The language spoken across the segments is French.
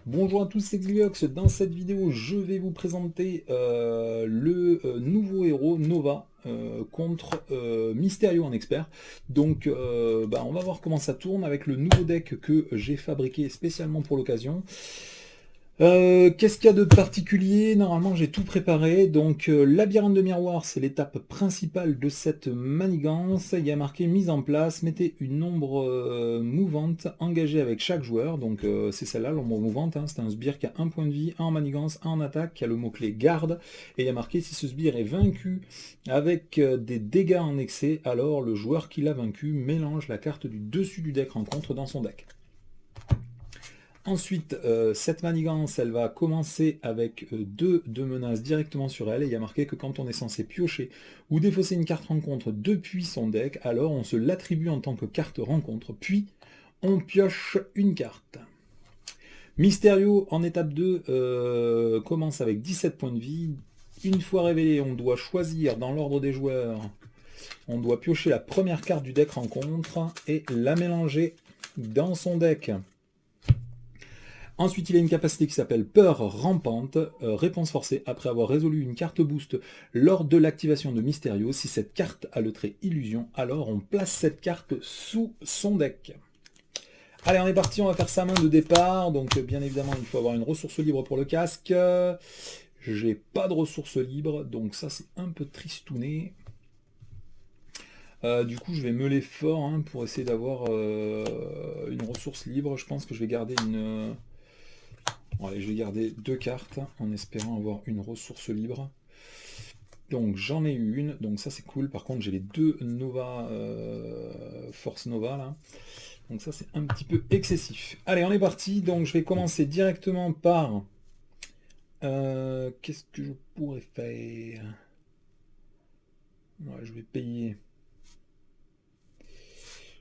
Bonjour à tous, c'est Xliox. Dans cette vidéo, je vais vous présenter le nouveau héros Nova contre Mysterio en expert. Donc, on va voir comment ça tourne avec le nouveau deck que j'ai fabriqué spécialement pour l'occasion. Qu'est-ce qu'il y a de particulier? Normalement, j'ai tout préparé. Donc, labyrinthe de miroir, c'est l'étape principale de cette manigance. Il y a marqué mise en place. Mettez une ombre mouvante engagée avec chaque joueur. Donc, c'est celle-là, l'ombre mouvante. Hein. C'est un sbire qui a un point de vie, un en manigance, un en attaque, qui a le mot-clé garde. Et il y a marqué si ce sbire est vaincu avec des dégâts en excès, alors le joueur qui l'a vaincu mélange la carte du dessus du deck rencontre dans son deck. Ensuite, cette manigance, elle va commencer avec deux menaces directement sur elle. Et il y a marqué que quand on est censé piocher ou défausser une carte rencontre depuis son deck, alors on se l'attribue en tant que carte rencontre, puis on pioche une carte. Mysterio, en étape 2, commence avec 17 points de vie. Une fois révélé, on doit choisir dans l'ordre des joueurs. On doit piocher la première carte du deck rencontre et la mélanger dans son deck. Ensuite, il a une capacité qui s'appelle Peur rampante, réponse forcée après avoir résolu une carte boost lors de l'activation de Mysterio. Si cette carte a le trait illusion, alors on place cette carte sous son deck. Allez, on est parti, on va faire sa main de départ. Donc, bien évidemment, il faut avoir une ressource libre pour le casque. J'ai pas de ressources libres, donc ça, c'est un peu tristouné. Du coup, je vais meuler fort hein, pour essayer d'avoir une ressource libre. Je pense que je vais garder une... Bon, allez, je vais garder deux cartes en espérant avoir une ressource libre. Donc j'en ai eu une, donc ça c'est cool. Par contre j'ai les deux Nova, Force Nova là. Donc ça c'est un petit peu excessif. Allez, on est parti. Donc je vais commencer directement par... Qu'est-ce que je pourrais faire? Ouais, je vais payer...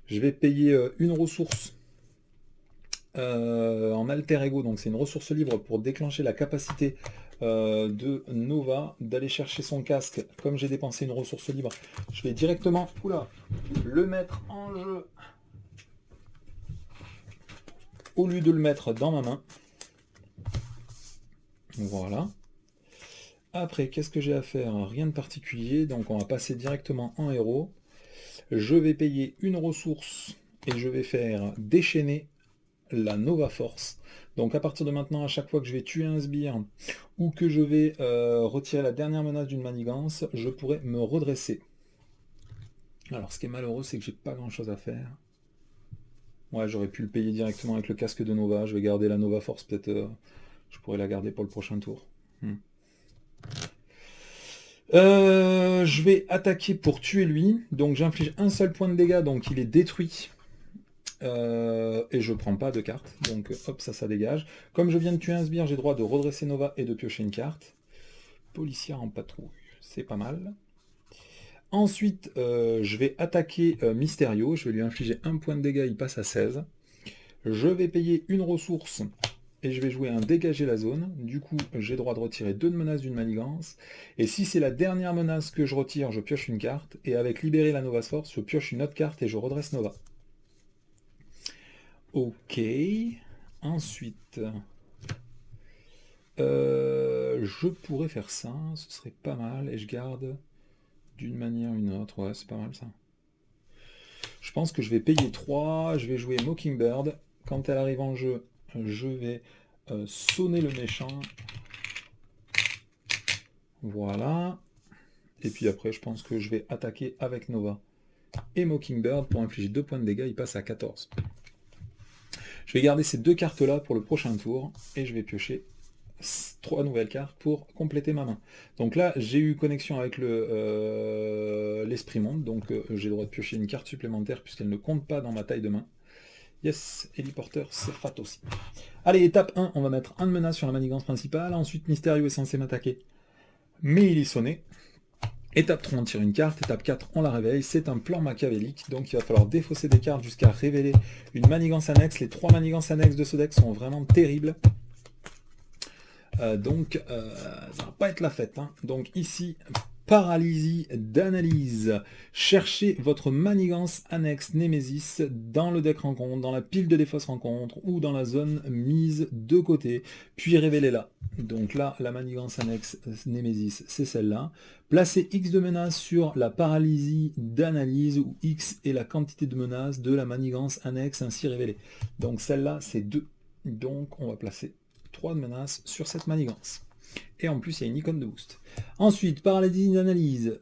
Je vais payer une ressource en alter ego, donc c'est une ressource libre pour déclencher la capacité de Nova d'aller chercher son casque. Comme j'ai dépensé une ressource libre, je vais directement le mettre en jeu au lieu de le mettre dans ma main. Voilà. Après, qu'est-ce que j'ai à faire? Rien de particulier, donc on va passer directement en héros. Je vais payer une ressource et je vais faire déchaîner la Nova Force. Donc à partir de maintenant, à chaque fois que je vais tuer un sbire ou que je vais retirer la dernière menace d'une manigance, je pourrai me redresser. Alors ce qui est malheureux, c'est que j'ai pas grand chose à faire. Ouais, j'aurais pu le payer directement avec le casque de Nova. Je vais garder la Nova Force, peut-être je pourrais la garder pour le prochain tour. Je vais attaquer pour tuer lui. Donc j'inflige un seul point de dégâts, donc il est détruit. Et je prends pas de carte, donc hop, ça dégage. Comme je viens de tuer un sbire, j'ai droit de redresser Nova et de piocher une carte. Policière en patrouille, c'est pas mal. Ensuite, je vais attaquer Mysterio, je vais lui infliger un point de dégâts, il passe à 16. Je vais payer une ressource et je vais jouer un dégager la zone. Du coup, j'ai droit de retirer deux menaces d'une manigance. Et si c'est la dernière menace que je retire, je pioche une carte. Et avec libérer la Nova Force, je pioche une autre carte et je redresse Nova. Ok. Ensuite, je pourrais faire ça, ce serait pas mal, et je garde d'une manière ou une autre. Ouais, c'est pas mal ça. Je pense que je vais payer 3, je vais jouer Mockingbird. Quand elle arrive en jeu, je vais sonner le méchant. Voilà. Et puis après, je pense que je vais attaquer avec Nova et Mockingbird pour infliger 2 points de dégâts, il passe à 14. Je vais garder ces deux cartes-là pour le prochain tour, et je vais piocher 3 nouvelles cartes pour compléter ma main. Donc là, j'ai eu connexion avec l'Esprit Monde, donc j'ai le droit de piocher une carte supplémentaire puisqu'elle ne compte pas dans ma taille de main. Yes, héliporteur, c'est fat aussi. Allez, étape 1, on va mettre un de menace sur la manigance principale. Ensuite, Mysterio est censé m'attaquer, mais il est sonné. Étape 3, on tire une carte. Étape 4, on la réveille. C'est un plan machiavélique, donc il va falloir défausser des cartes jusqu'à révéler une manigance annexe. Les 3 manigances annexes de ce deck sont vraiment terribles. Donc ça va pas être la fête. Hein. Donc ici, paralysie d'analyse. Cherchez votre manigance annexe Némésis dans le deck rencontre, dans la pile de défausse rencontre ou dans la zone mise de côté, puis révélez-la. Donc là, la manigance annexe Némésis, c'est celle-là. Placez X de menaces sur la paralysie d'analyse, où X est la quantité de menaces de la manigance annexe ainsi révélée. Donc celle-là, c'est 2. Donc on va placer 3 de menaces sur cette manigance. Et en plus, il y a une icône de boost. Ensuite, paralysie d'analyse.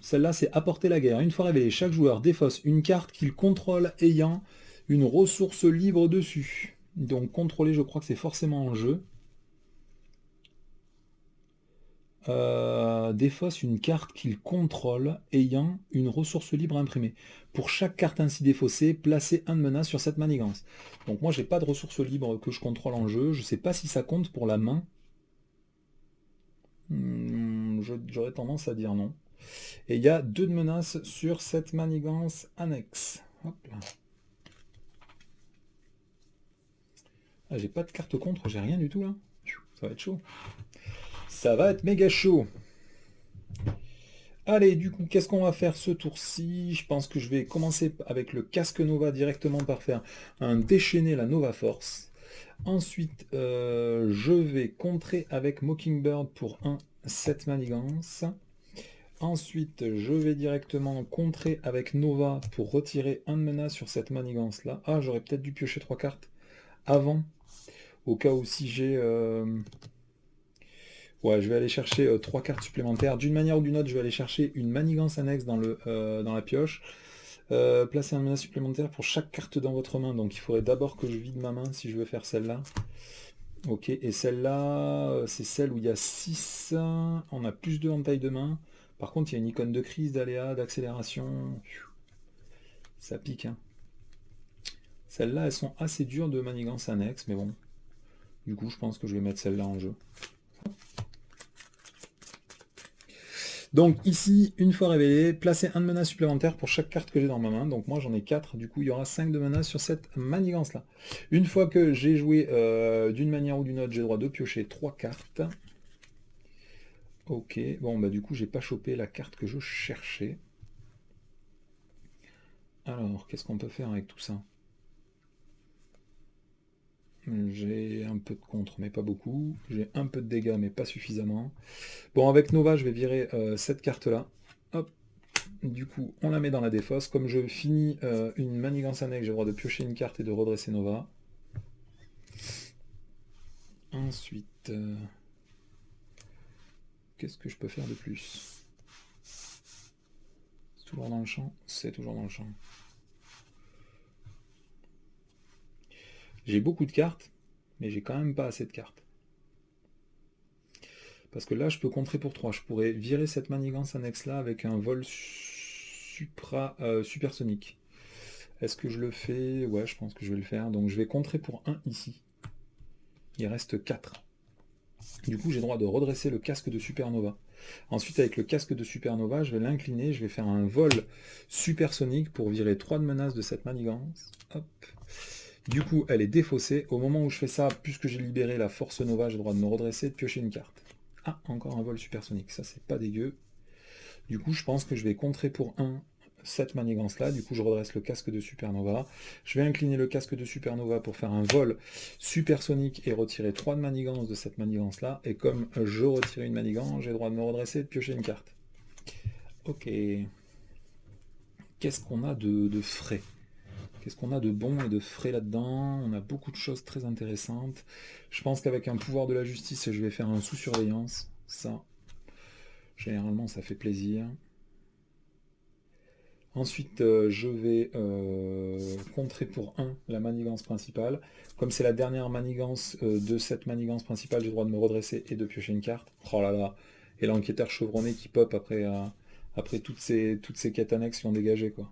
Celle-là, c'est apporter la guerre. Une fois révélée, chaque joueur défausse une carte qu'il contrôle ayant une ressource libre dessus. Donc, contrôler, je crois que c'est forcément en jeu. Défausse une carte qu'il contrôle ayant une ressource libre imprimée. Pour chaque carte ainsi défaussée, placez un de menace sur cette manigance. Donc moi, j'ai pas de ressource libre que je contrôle en jeu. Je sais pas si ça compte pour la main. J'aurais tendance à dire non. Et il y a 2 de menaces sur cette manigance annexe. Hop là. Ah, j'ai pas de carte contre, j'ai rien du tout là. Ça va être chaud. Ça va être méga chaud. Allez, du coup, qu'est-ce qu'on va faire ce tour-ci? Je pense que je vais commencer avec le casque Nova directement par faire un déchaîner la Nova Force. Ensuite, je vais contrer avec Mockingbird pour 1, cette manigance. Ensuite, je vais directement contrer avec Nova pour retirer un de menace sur cette manigance-là. Ah, j'aurais peut-être dû piocher 3 cartes avant, au cas où si j'ai... Ouais, je vais aller chercher 3 cartes supplémentaires. D'une manière ou d'une autre, je vais aller chercher une manigance annexe dans la pioche. Placer un menace supplémentaire pour chaque carte dans votre main. Donc il faudrait d'abord que je vide ma main si je veux faire celle-là. Ok, et celle-là, c'est celle où il y a 6. On a plus 2 en taille de main. Par contre, il y a une icône de crise, d'aléa, d'accélération. Ça pique, hein. Celles-là, elles sont assez dures de manigance annexe, mais bon. Du coup, je pense que je vais mettre celle-là en jeu. Donc ici, une fois révélé, placez un de menace supplémentaire pour chaque carte que j'ai dans ma main. Donc moi j'en ai 4, du coup il y aura 5 de menaces sur cette manigance-là. Une fois que j'ai joué d'une manière ou d'une autre, j'ai le droit de piocher 3 cartes. Ok, bon bah du coup j'ai pas chopé la carte que je cherchais. Alors, qu'est-ce qu'on peut faire avec tout ça? J'ai un peu de contre, mais pas beaucoup. J'ai un peu de dégâts, mais pas suffisamment. Bon, avec Nova, je vais virer cette carte-là. Hop. Du coup, on la met dans la défausse. Comme je finis une manigance annexe, j'ai le droit de piocher une carte et de redresser Nova. Ensuite, qu'est-ce que je peux faire de plus? C'est toujours dans le champ? C'est toujours dans le champ. J'ai beaucoup de cartes, mais j'ai quand même pas assez de cartes. Parce que là, je peux contrer pour 3. Je pourrais virer cette manigance annexe-là avec un vol supersonique. Est-ce que je le fais? Ouais, je pense que je vais le faire. Donc je vais contrer pour 1 ici. Il reste 4. Du coup, j'ai le droit de redresser le casque de Supernova. Ensuite, avec le casque de Supernova, je vais l'incliner. Je vais faire un vol supersonique pour virer 3 de menaces de cette manigance. Hop. Du coup, elle est défaussée. Au moment où je fais ça, puisque j'ai libéré la force Nova, j'ai le droit de me redresser et de piocher une carte. Ah, encore un vol supersonique. Ça, c'est pas dégueu. Du coup, je pense que je vais contrer pour 1 cette manigance-là. Du coup, je redresse le casque de Supernova. Je vais incliner le casque de Supernova pour faire un vol supersonique et retirer 3 de manigance de cette manigance-là. Et comme je retire une manigance, j'ai le droit de me redresser et de piocher une carte. Ok. Qu'est-ce qu'on a de frais? Qu'est-ce qu'on a de bon et de frais là-dedans? On a beaucoup de choses très intéressantes. Je pense qu'avec un pouvoir de la justice, je vais faire un sous-surveillance. Ça, généralement, ça fait plaisir. Ensuite, je vais contrer pour 1 la manigance principale. Comme c'est la dernière manigance de cette manigance principale, j'ai le droit de me redresser et de piocher une carte. Oh là là! Et l'enquêteur chevronné qui pop après toutes ces quêtes annexes qui ont dégagé, quoi.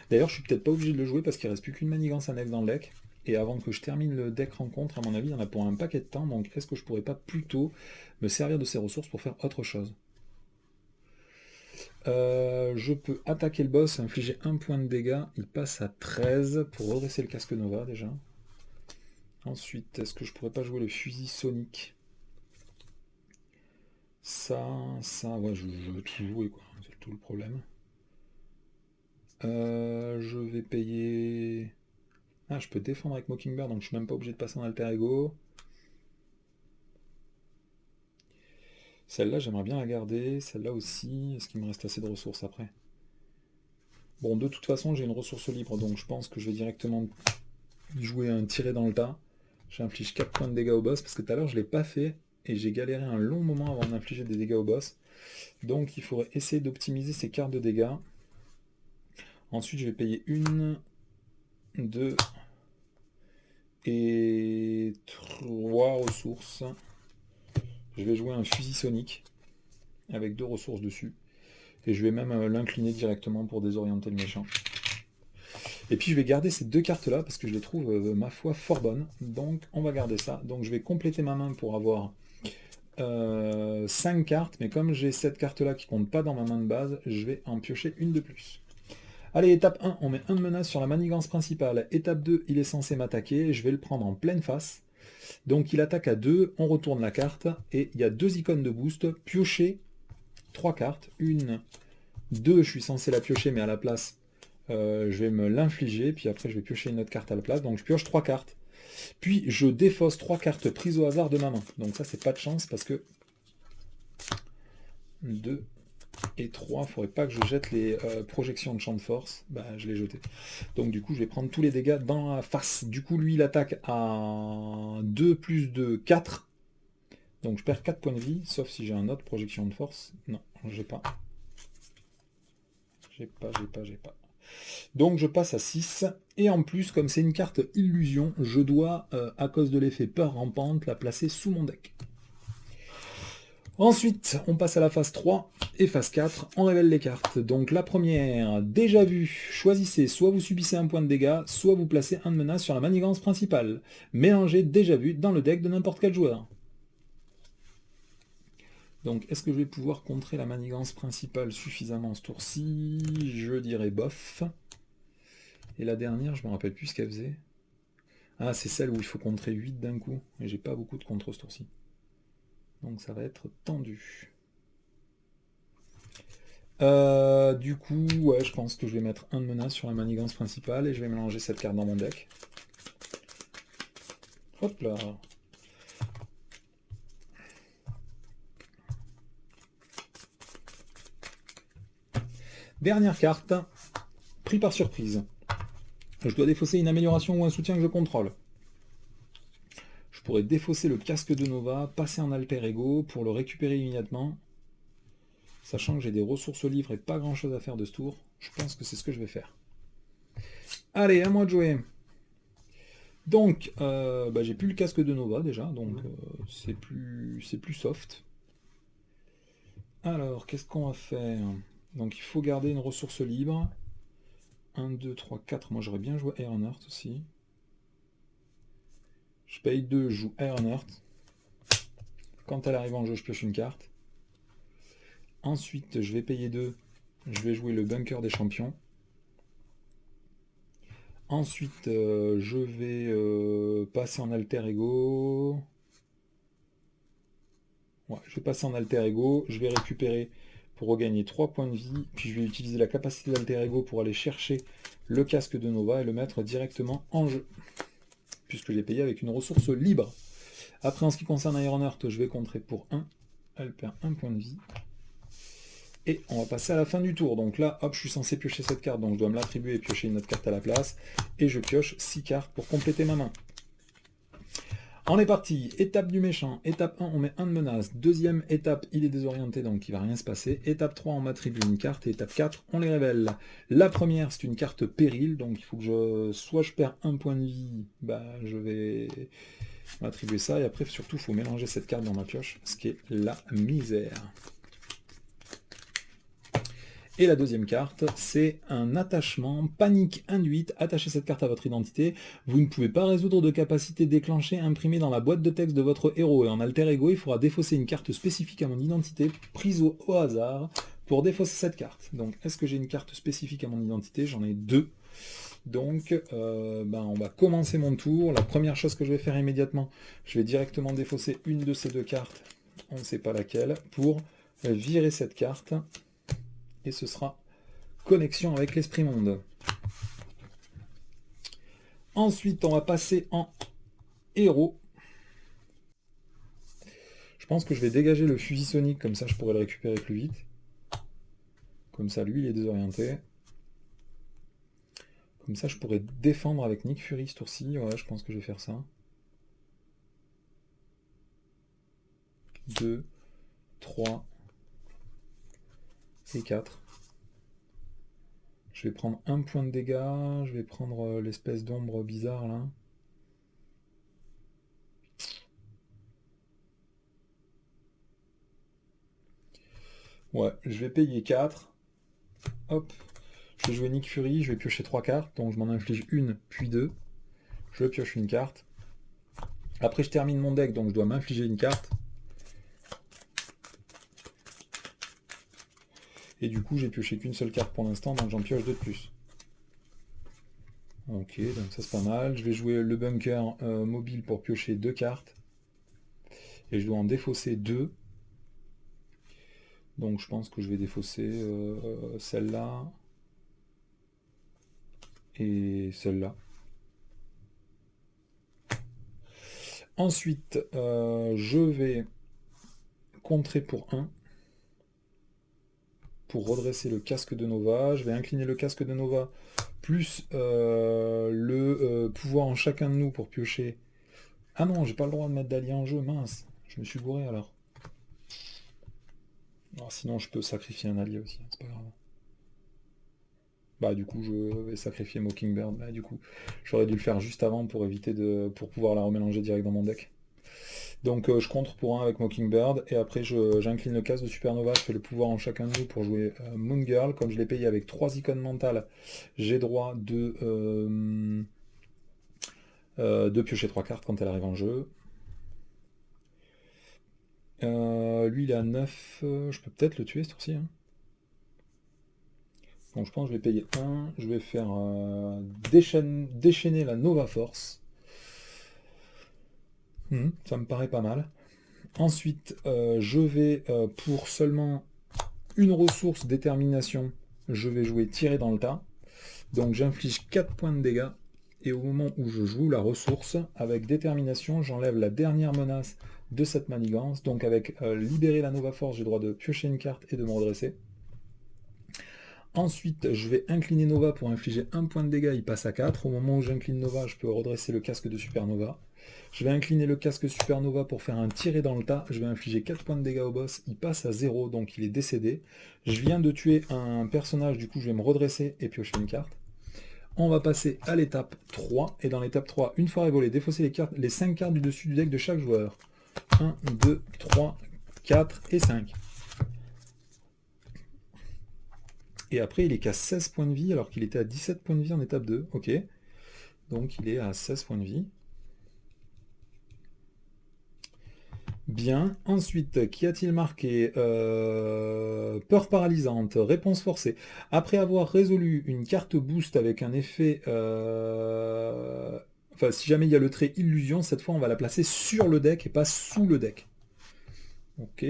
D'ailleurs, je suis peut-être pas obligé de le jouer parce qu'il reste plus qu'une manigance annexe dans le deck. Et avant que je termine le deck rencontre, à mon avis, il y en a pour un paquet de temps. Donc est-ce que je pourrais pas plutôt me servir de ces ressources pour faire autre chose? Je peux attaquer le boss, infliger 1 point de dégâts. Il passe à 13 pour redresser le casque Nova déjà. Ensuite, est-ce que je pourrais pas jouer le fusil sonique? Ça, ouais, je veux tout jouer, quoi. C'est tout le problème. Je vais payer... Ah, je peux défendre avec Mockingbird, donc je suis même pas obligé de passer en alter ego. Celle-là, j'aimerais bien la garder. Celle-là aussi. Est-ce qu'il me reste assez de ressources après? Bon, de toute façon, j'ai une ressource libre, donc je pense que je vais directement jouer un tiré dans le tas. J'inflige 4 points de dégâts au boss, parce que tout à l'heure, je ne l'ai pas fait, et j'ai galéré un long moment avant d'infliger des dégâts au boss. Donc, il faudrait essayer d'optimiser ces cartes de dégâts. Ensuite, je vais payer 1, 2 et 3 ressources. Je vais jouer un fusil sonique, avec 2 ressources dessus. Et je vais même l'incliner directement pour désorienter le méchant. Et puis je vais garder ces 2 cartes là parce que je les trouve, ma foi, fort bonnes. Donc on va garder ça. Donc je vais compléter ma main pour avoir 5 cartes. Mais comme j'ai cette carte là qui compte pas dans ma main de base, je vais en piocher une de plus. Allez, étape 1, on met 1 de menace sur la manigance principale. Étape 2, il est censé m'attaquer. Je vais le prendre en pleine face. Donc il attaque à 2, on retourne la carte. Et il y a 2 icônes de boost. Piocher 3 cartes. 1, 2, je suis censé la piocher, mais à la place, je vais me l'infliger, puis après je vais piocher une autre carte à la place, donc je pioche 3 cartes. Puis je défausse 3 cartes prises au hasard de ma main. Donc ça c'est pas de chance parce que 2 et 3, faudrait pas que je jette les projections de champ de force. Bah je l'ai jeté. Donc du coup je vais prendre tous les dégâts dans la face. Du coup lui il attaque à 2 plus 2, 4. Donc je perds 4 points de vie, sauf si j'ai un autre projection de force. Non, j'ai pas. J'ai pas. Donc je passe à 6, et en plus, comme c'est une carte illusion, je dois, à cause de l'effet peur rampante, la placer sous mon deck. Ensuite, on passe à la phase 3 et phase 4, on révèle les cartes. Donc la première, déjà vu, choisissez, soit vous subissez un point de dégâts, soit vous placez un de menace sur la manigance principale. Mélangez déjà vu dans le deck de n'importe quel joueur. Donc est-ce que je vais pouvoir contrer la manigance principale suffisamment ce tour-ci? Je dirais bof. Et la dernière, je me rappelle plus ce qu'elle faisait. Ah, c'est celle où il faut contrer 8 d'un coup. Et j'ai pas beaucoup de contre ce tour-ci. Donc ça va être tendu. Du coup, ouais, je pense que je vais mettre un de menace sur la manigance principale et je vais mélanger cette carte dans mon deck. Hop là. Dernière carte. Pris par surprise. Je dois défausser une amélioration ou un soutien que je contrôle. Je pourrais défausser le casque de Nova, passer en alter ego pour le récupérer immédiatement. Sachant que j'ai des ressources livres et pas grand chose à faire de ce tour, je pense que c'est ce que je vais faire. Allez, à moi de jouer. Donc, j'ai plus le casque de Nova déjà, donc c'est plus soft. Alors, qu'est-ce qu'on va faire? Donc, il faut garder une ressource libre. 1, 2, 3, 4. Moi, j'aurais bien joué Ironheart aussi. Je paye 2, je joue Ironheart. Quand elle arrive en jeu, je pioche une carte. Ensuite, je vais payer 2. Je vais jouer le bunker des champions. Ensuite, je vais passer en alter ego. Ouais, je vais passer en alter ego. Je vais récupérer pour regagner 3 points de vie. Puis je vais utiliser la capacité d'alter ego pour aller chercher le casque de Nova et le mettre directement en jeu. Puisque je l'ai payé avec une ressource libre. Après, en ce qui concerne Ironheart, je vais contrer pour 1. Elle perd 1 point de vie. Et on va passer à la fin du tour. Donc là, hop, je suis censé piocher cette carte, donc je dois me l'attribuer et piocher une autre carte à la place. Et je pioche 6 cartes pour compléter ma main. On est parti. Étape du méchant. Étape 1, on met 1 de menace. Deuxième étape, il est désorienté, donc il ne va rien se passer. Étape 3, on m'attribue une carte. Et étape 4, on les révèle. La première, c'est une carte péril, donc il faut que soit je perds 1 point de vie, je vais m'attribuer ça. Et après, surtout, il faut mélanger cette carte dans ma pioche, ce qui est la misère. Et la deuxième carte, c'est un attachement, panique induite. Attachez cette carte à votre identité. Vous ne pouvez pas résoudre de capacité déclenchée imprimée dans la boîte de texte de votre héros. Et en alter ego, il faudra défausser une carte spécifique à mon identité, prise au hasard, pour défausser cette carte. Donc, est-ce que j'ai une carte spécifique à mon identité? J'en ai 2. Donc, on va commencer mon tour. La première chose que je vais faire immédiatement, je vais directement défausser une de ces 2 cartes on ne sait pas laquelle, pour virer cette carte. Et ce sera connexion avec l'Esprit Monde. Ensuite, on va passer en héros. Je pense que je vais dégager le fusil sonique, comme ça je pourrais le récupérer plus vite. Comme ça, lui, il est désorienté. Comme ça, je pourrais défendre avec Nick Fury ce tour-ci. Ouais, je pense que je vais faire ça. 2, 3 et 4. Je vais prendre un point de dégâts. Je vais prendre l'espèce d'ombre bizarre, là. Ouais, je vais payer 4. Hop. Je vais jouer Nick Fury, je vais piocher 3 cartes, donc je m'en inflige une, puis 2. Je pioche une carte. Après, je termine mon deck, donc je dois m'infliger une carte. Et du coup, j'ai pioché qu'une seule carte pour l'instant, donc j'en pioche 2 de plus. Ok, donc ça c'est pas mal. Je vais jouer le bunker mobile pour piocher 2 cartes. Et je dois en défausser 2. Donc je pense que je vais défausser celle-là. Et celle-là. Ensuite, je vais contrer pour 1. Pour redresser le casque de Nova. Je vais incliner le casque de Nova, plus le pouvoir en chacun de nous pour piocher. Ah non, j'ai pas le droit de mettre d'allié en jeu, mince. Je me suis bourré alors. Alors, sinon, je peux sacrifier un allié aussi, c'est pas grave. Bah du coup, je vais sacrifier Mockingbird. Bah, du coup, j'aurais dû le faire juste avant pour éviter pour pouvoir la remélanger direct dans mon deck. Donc je contre pour 1 avec Mockingbird, et après j'incline le casque de Supernova, je fais le pouvoir en chacun de nous pour jouer Moon Girl. Comme je l'ai payé avec 3 icônes mentales, j'ai droit de piocher 3 cartes quand elle arrive en jeu. Lui il est à 9, je peux peut-être le tuer ce tour-ci. Hein. Donc je pense que je vais payer 1, je vais faire déchaîner la Nova Force. Ça me paraît pas mal. Ensuite, je vais pour seulement une ressource détermination, je vais jouer tirer dans le tas. Donc j'inflige 4 points de dégâts. Et au moment où je joue la ressource, avec détermination, j'enlève la dernière menace de cette manigance. Donc avec libérer la Nova Force, j'ai le droit de piocher une carte et de me redresser. Ensuite, je vais incliner Nova pour infliger 1 point de dégâts, il passe à 4. Au moment où j'incline Nova, je peux redresser le casque de Supernova. Je vais incliner le casque Supernova pour faire un tiré dans le tas. Je vais infliger 4 points de dégâts au boss, il passe à 0, donc il est décédé. Je viens de tuer un personnage, du coup je vais me redresser et piocher une carte. On va passer à l'étape 3, et dans l'étape 3, une fois révolé, défausser les 5 cartes du dessus du deck de chaque joueur. 1, 2, 3, 4 et 5. Et après, il est qu'à 16 points de vie, alors qu'il était à 17 points de vie en étape 2. Ok. Donc, il est à 16 points de vie. Bien. Ensuite, qu'y a-t-il marqué Peur paralysante, réponse forcée. Après avoir résolu une carte boost avec un effet... Enfin, si jamais il y a le trait illusion, cette fois, on va la placer sur le deck et pas sous le deck. Ok.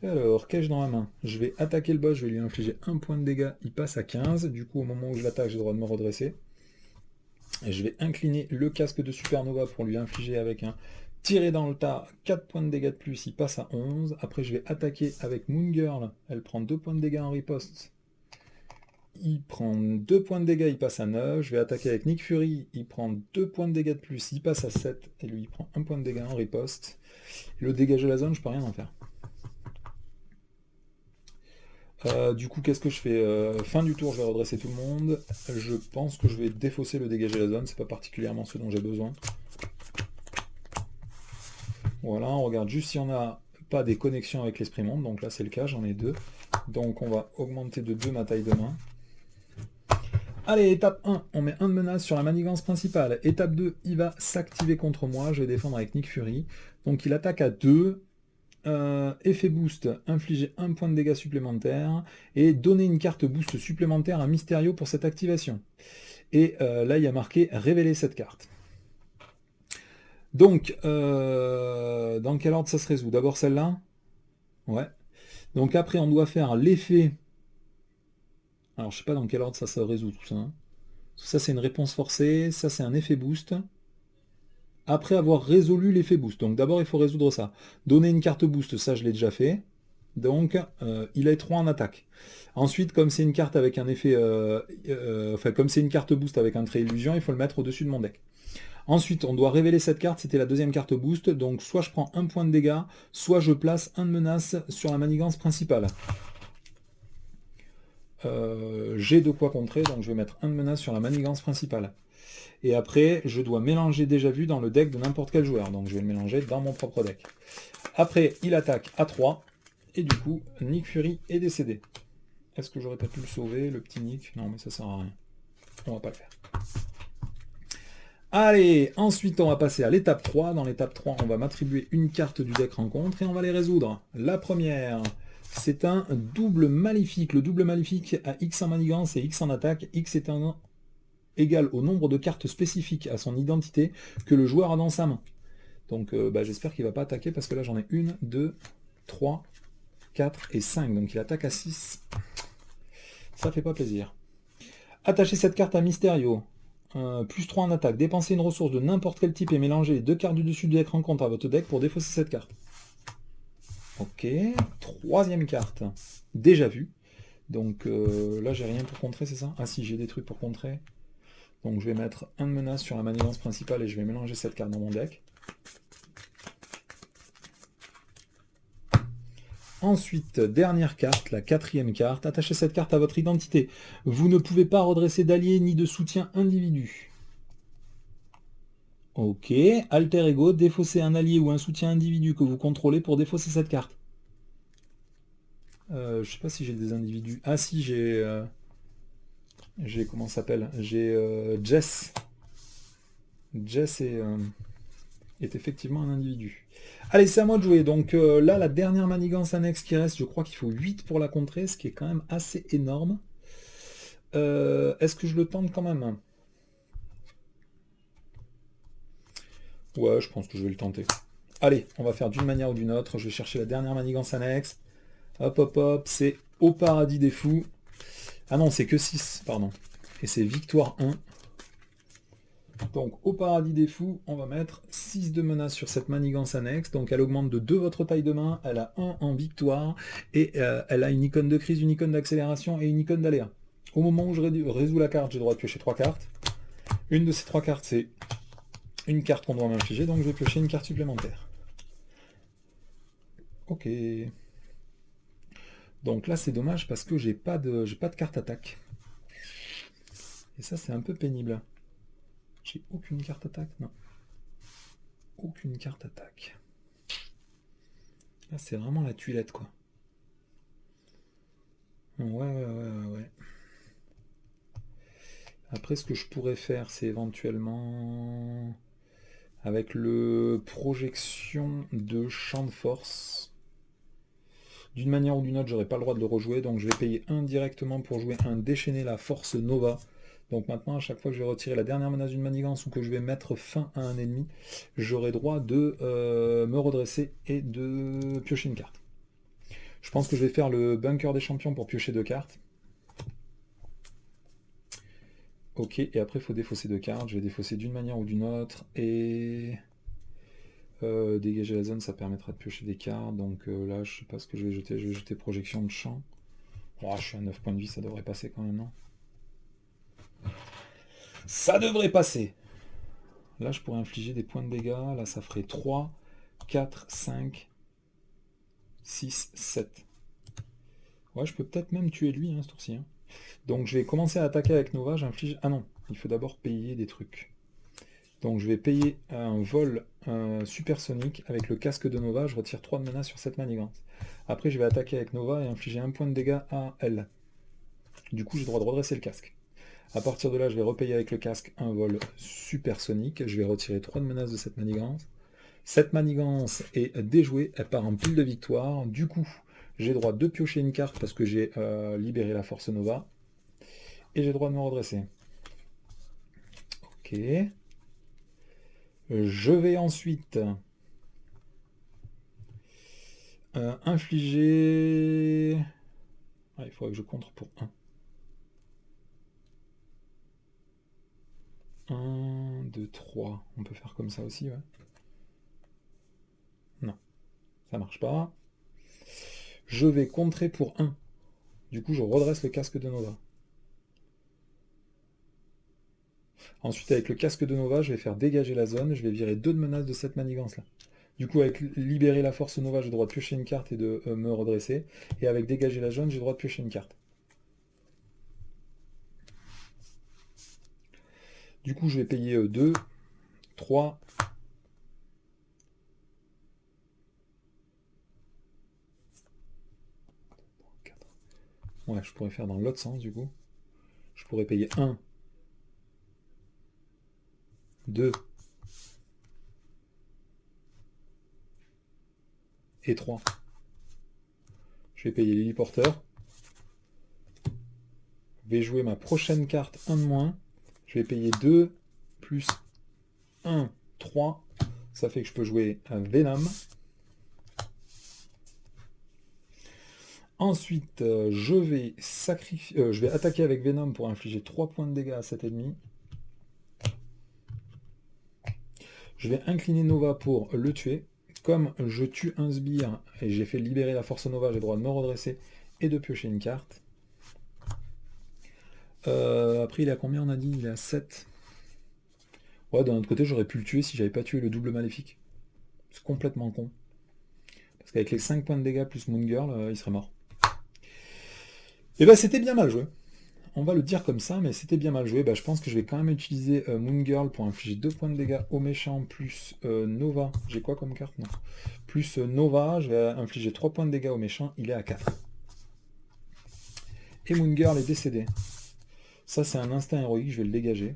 Alors, qu'ai-je dans la main? Je vais attaquer le boss, je vais lui infliger 1 point de dégâts, il passe à 15. Du coup, au moment où je l'attaque, j'ai le droit de me redresser. Et je vais incliner le casque de Supernova pour lui infliger avec un tiré dans le tas, 4 points de dégâts de plus, il passe à 11. Après, je vais attaquer avec Moon Girl, elle prend 2 points de dégâts en riposte. Il prend 2 points de dégâts, il passe à 9. Je vais attaquer avec Nick Fury, il prend 2 points de dégâts de plus, il passe à 7. Et lui, il prend 1 point de dégâts en riposte. Et le dégager la zone, je peux rien en faire. Du coup, qu'est-ce que je fais fin du tour, je vais redresser tout le monde. Je pense que je vais défausser le dégager la zone, c'est pas particulièrement ce dont j'ai besoin. Voilà, on regarde juste si on n'a pas des connexions avec l'Esprit Monde, donc là c'est le cas, j'en ai 2. Donc on va augmenter de 2 ma taille de main. Allez, étape 1, on met 1 de menace sur la manigance principale. Étape 2, il va s'activer contre moi, je vais défendre avec Nick Fury. Donc il attaque à 2. Effet boost, infliger 1 point de dégâts supplémentaire et donner une carte boost supplémentaire à Mysterio pour cette activation. Et là, il y a marqué révéler cette carte. Donc, dans quel ordre ça se résout? D'abord celle-là? Ouais. Donc après, on doit faire l'effet. Alors, je sais pas dans quel ordre ça se résout tout ça, hein. Ça, c'est une réponse forcée. Ça, c'est un effet boost. Après avoir résolu l'effet boost. Donc d'abord, il faut résoudre ça. Donner une carte boost, ça, je l'ai déjà fait. Donc, il a 3 en attaque. Ensuite, comme c'est une carte avec un effet... enfin, comme c'est une carte boost avec un trait illusion, il faut le mettre au-dessus de mon deck. Ensuite, on doit révéler cette carte, c'était la deuxième carte boost, donc soit je prends un point de dégâts, soit je place un de menace sur la manigance principale. J'ai de quoi contrer, donc je vais mettre un de menace sur la manigance principale. Et après, je dois mélanger déjà vu dans le deck de n'importe quel joueur, donc je vais le mélanger dans mon propre deck. Après, il attaque à 3, et du coup, Nick Fury est décédé. Est-ce que j'aurais pas pu le sauver, le petit Nick? Non, mais ça sert à rien. On va pas le faire. Allez, ensuite on va passer à l'étape 3. Dans l'étape 3, on va m'attribuer une carte du deck rencontre et on va les résoudre. La première, c'est un double maléfique. Le double maléfique a X en manigance et X en attaque. X est égal au nombre de cartes spécifiques à son identité que le joueur a dans sa main. Donc j'espère qu'il ne va pas attaquer parce que là j'en ai 1, 2, 3, 4 et 5. Donc il attaque à 6. Ça fait pas plaisir. Attachez cette carte à Mysterio. Plus 3 en attaque. Dépensez une ressource de n'importe quel type et mélangez les 2 cartes du dessus du deck rencontre à votre deck pour défausser cette carte. Ok. Troisième carte. Déjà vue. Donc là, j'ai rien pour contrer, c'est ça? Ah si, j'ai des trucs pour contrer. Donc je vais mettre un de menace sur la manigance principale et je vais mélanger cette carte dans mon deck. Ensuite, dernière carte, la quatrième carte. Attachez cette carte à votre identité. Vous ne pouvez pas redresser d'alliés ni de soutien individu. Ok. Alter Ego, défausser un allié ou un soutien individu que vous contrôlez pour défausser cette carte. Je sais pas si j'ai des individus. Ah si, j'ai... comment ça s'appelle? J'ai Jess. Jess est effectivement un individu. Allez, c'est à moi de jouer. Donc là, la dernière manigance annexe qui reste, je crois qu'il faut 8 pour la contrer, ce qui est quand même assez énorme. Est-ce que je le tente quand même? Ouais, je pense que je vais le tenter. Allez, on va faire d'une manière ou d'une autre. Je vais chercher la dernière manigance annexe. Hop, hop, hop, c'est au paradis des fous. Ah non, c'est que 6, pardon. Et c'est victoire 1. Donc au paradis des fous, on va mettre 6 de menace sur cette manigance annexe. Donc elle augmente de 2 votre taille de main, elle a 1 en victoire, et elle a une icône de crise, une icône d'accélération et une icône d'aléa. Au moment où je résous la carte, j'ai le droit de piocher 3 cartes. Une de ces 3 cartes, c'est une carte qu'on doit m'infliger, donc je vais piocher une carte supplémentaire. Ok. Donc là c'est dommage parce que j'ai pas de carte attaque. Et ça c'est un peu pénible. J'ai aucune carte attaque, non. Aucune carte attaque. Là c'est vraiment la tuilette quoi. Ouais. Après ce que je pourrais faire c'est éventuellement avec le projection de champ de force. D'une manière ou d'une autre, j'aurais pas le droit de le rejouer, donc je vais payer 1 directement pour jouer un déchaîner la force Nova. Donc maintenant, à chaque fois que je vais retirer la dernière menace d'une manigance ou que je vais mettre fin à un ennemi, j'aurai droit de me redresser et de piocher une carte. Je pense que je vais faire le bunker des champions pour piocher 2 cartes. Ok, et après il faut défausser 2 cartes. Je vais défausser d'une manière ou d'une autre. Et dégager la zone, ça permettra de piocher des cartes. Donc là, je sais pas ce que je vais jeter. Je vais jeter projection de champ. Oh, je suis à 9 points de vie, ça devrait passer quand même, non? Ça devrait passer. Là, je pourrais infliger des points de dégâts. Là, ça ferait 3, 4, 5, 6, 7. Ouais, je peux peut-être même tuer lui, hein, ce tour-ci. Hein. Donc, je vais commencer à attaquer avec Nova. J'inflige... Ah non, il faut d'abord payer des trucs. Donc, je vais payer un vol supersonique avec le casque de Nova. Je retire 3 de menace sur cette manigance. Après, je vais attaquer avec Nova et infliger 1 point de dégâts à elle. Du coup, j'ai le droit de redresser le casque. A partir de là, je vais repayer avec le casque un vol supersonique. Je vais retirer 3 de menaces de cette manigance. Cette manigance est déjouée, elle part en pile de victoire. Du coup, j'ai droit de piocher une carte parce que j'ai libéré la force Nova. Et j'ai droit de me redresser. Ok. Je vais ensuite infliger... Ah, il faudrait que je contre pour 1. 1, 2, 3. On peut faire comme ça aussi, ouais. Non, ça marche pas. Je vais contrer pour 1. Du coup, je redresse le casque de Nova. Ensuite, avec le casque de Nova, je vais faire dégager la zone. Je vais virer 2 de menaces de cette manigance-là. Du coup, avec libérer la force Nova, j'ai le droit de piocher une carte et de me redresser. Et avec dégager la zone, j'ai le droit de piocher une carte. Du coup, je vais payer 2, 3... Ouais, je pourrais faire dans l'autre sens, du coup. Je pourrais payer 1, 2 et 3. Je vais payer l'héliporteur. Je vais jouer ma prochaine carte 1 de moins. Je vais payer 2 plus 1, 3. Ça fait que je peux jouer un Venom. Ensuite, je vais attaquer avec Venom pour infliger 3 points de dégâts à cet ennemi. Je vais incliner Nova pour le tuer. Comme je tue un sbire et j'ai fait libérer la force Nova, j'ai le droit de me redresser et de piocher une carte. Après, il est à combien on a dit? Il est à 7. Ouais, d'un autre côté, j'aurais pu le tuer si j'avais pas tué le double maléfique. C'est complètement con. Parce qu'avec les 5 points de dégâts plus Moon Girl, il serait mort. Et bah c'était bien mal joué. On va le dire comme ça, mais c'était bien mal joué. Bah, je pense que je vais quand même utiliser Moon Girl pour infliger 2 points de dégâts au méchant, plus Nova. J'ai quoi comme carte? Non. Plus Nova, je vais infliger 3 points de dégâts au méchant, il est à 4. Et Moon Girl est décédé. Ça, c'est un instinct héroïque, je vais le dégager.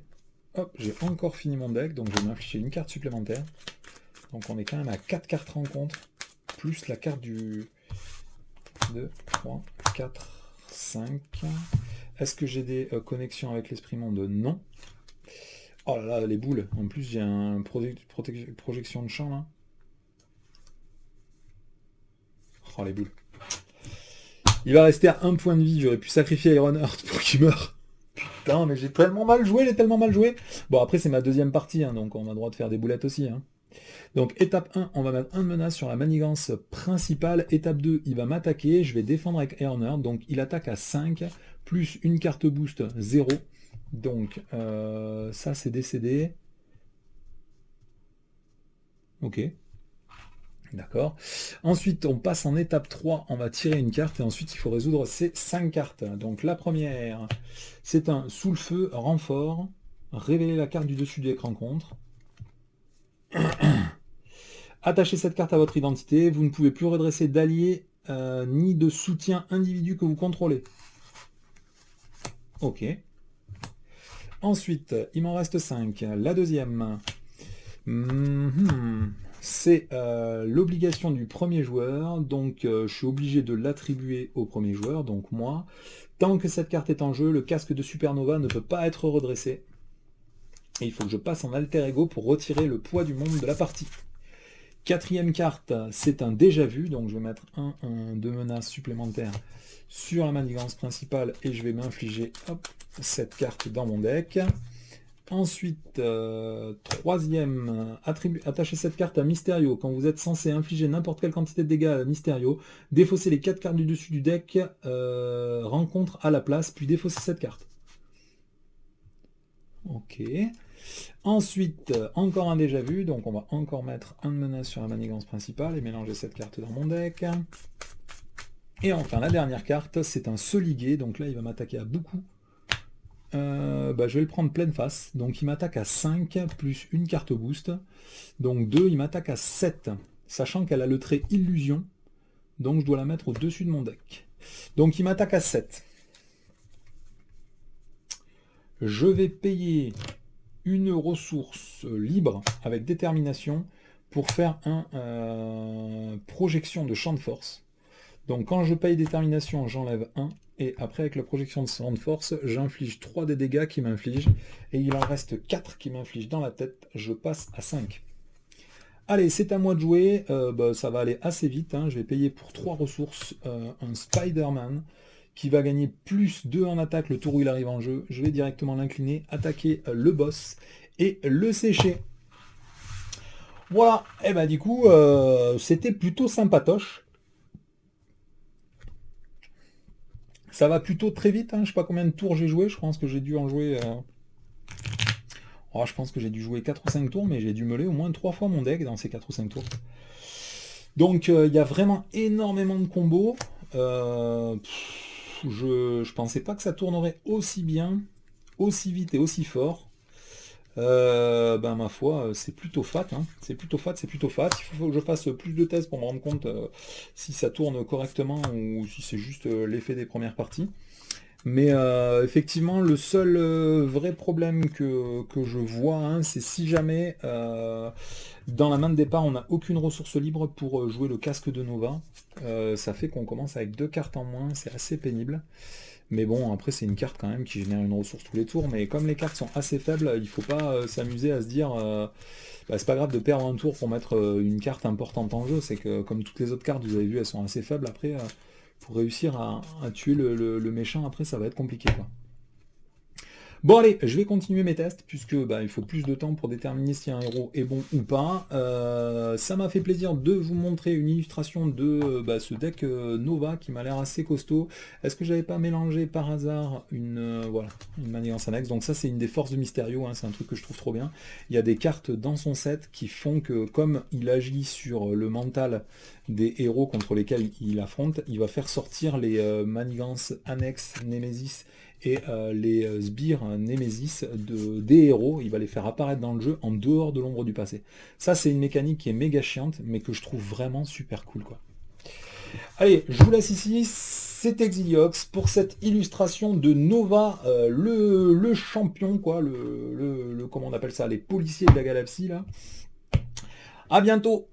Hop, j'ai encore fini mon deck, donc je vais m'infliger une carte supplémentaire. Donc on est quand même à 4 cartes rencontre, plus la carte du 2, 3, 4, 5. Est-ce que j'ai des connexions avec l'esprit monde? Non. Oh là là, les boules. En plus, j'ai un projection de champ là. Oh, les boules. Il va rester à 1 point de vie. J'aurais pu sacrifier Ironheart pour qu'il meure. Putain, mais j'ai tellement mal joué, j'ai tellement mal joué. Bon, après, c'est ma deuxième partie, hein, donc on a le droit de faire des boulettes aussi. Hein. Donc, étape 1, on va mettre 1 de menace sur la manigance principale. Étape 2, il va m'attaquer. Je vais défendre avec Ironheart. Donc, il attaque à 5, plus une carte boost 0. Donc, ça, c'est décédé. Ok. D'accord. Ensuite, on passe en étape 3, on va tirer une carte et ensuite il faut résoudre ces 5 cartes. Donc la première, c'est un sous le feu, renfort, révéler la carte du dessus de l'écran contre. Attachez cette carte à votre identité, vous ne pouvez plus redresser d'alliés ni de soutien individu que vous contrôlez. Ok. Ensuite, il m'en reste 5. La deuxième. C'est l'obligation du premier joueur, donc je suis obligé de l'attribuer au premier joueur, donc moi. Tant que cette carte est en jeu, le casque de Supernova ne peut pas être redressé. Et il faut que je passe en alter ego pour retirer le poids du monde de la partie. Quatrième carte, c'est un déjà vu, donc je vais mettre 2 menaces supplémentaires sur la manigance principale et je vais m'infliger cette carte dans mon deck. Ensuite, troisième, attachez cette carte à Mysterio. Quand vous êtes censé infliger n'importe quelle quantité de dégâts à Mysterio, défaussez les 4 cartes du dessus du deck, rencontre à la place, puis défaussez cette carte. Ok. Ensuite, encore un déjà vu, donc on va encore mettre un de menace sur la manigance principale et mélanger cette carte dans mon deck. Et enfin, la dernière carte, c'est un Soligué, donc là il va m'attaquer à beaucoup. Je vais le prendre pleine face. Donc il m'attaque à 5 plus une carte boost. Donc 2, il m'attaque à 7. Sachant qu'elle a le trait illusion. Donc je dois la mettre au-dessus de mon deck. Donc il m'attaque à 7. Je vais payer une ressource libre avec détermination pour faire un projection de champ de force. Donc quand je paye détermination, j'enlève 1. Et après, avec la projection de Sound Force, j'inflige 3 des dégâts qui m'infligent. Et il en reste 4 qui m'infligent dans la tête. Je passe à 5. Allez, c'est à moi de jouer. Ça va aller assez vite. Hein. Je vais payer pour 3 ressources un Spider-Man qui va gagner plus 2 en attaque le tour où il arrive en jeu. Je vais directement l'incliner, attaquer le boss et le sécher. Voilà, et du coup, c'était plutôt sympatoche. Ça va plutôt très vite, hein. Je sais pas combien de tours j'ai joué, je pense que j'ai dû en jouer... je pense que j'ai dû jouer 4 ou 5 tours, mais j'ai dû meuler au moins 3 fois mon deck dans ces 4 ou 5 tours. Donc il y a vraiment énormément de combos. Je pensais pas que ça tournerait aussi bien, aussi vite et aussi fort. Ma foi, c'est plutôt fat, hein. C'est plutôt fat, c'est plutôt fat. Il faut que je fasse plus de tests pour me rendre compte si ça tourne correctement ou si c'est juste l'effet des premières parties. Mais effectivement, le seul vrai problème que je vois, hein, c'est si jamais dans la main de départ, on n'a aucune ressource libre pour jouer le casque de Nova. Ça fait qu'on commence avec 2 cartes en moins, c'est assez pénible. Mais bon, après c'est une carte quand même qui génère une ressource tous les tours, mais comme les cartes sont assez faibles, il faut pas s'amuser à se dire c'est pas grave de perdre un tour pour mettre une carte importante en jeu, c'est que comme toutes les autres cartes, vous avez vu, elles sont assez faibles après, pour réussir à tuer le méchant, après ça va être compliqué quoi. Bon allez, je vais continuer mes tests, puisque il faut plus de temps pour déterminer si un héros est bon ou pas. Ça m'a fait plaisir de vous montrer une illustration de ce deck Nova qui m'a l'air assez costaud. Est-ce que j'avais pas mélangé par hasard une manigance annexe? Donc ça c'est une des forces de Mysterio, hein, c'est un truc que je trouve trop bien. Il y a des cartes dans son set qui font que comme il agit sur le mental des héros contre lesquels il affronte, il va faire sortir les manigances annexes Nemesis et les sbires Nemesis des héros, il va les faire apparaître dans le jeu en dehors de l'ombre du passé. Ça c'est une mécanique qui est méga chiante, mais que je trouve vraiment super cool quoi. Allez, je vous laisse ici, c'est Exiliox pour cette illustration de Nova, le champion, quoi, comment on appelle ça, les policiers de la galaxie là. À bientôt!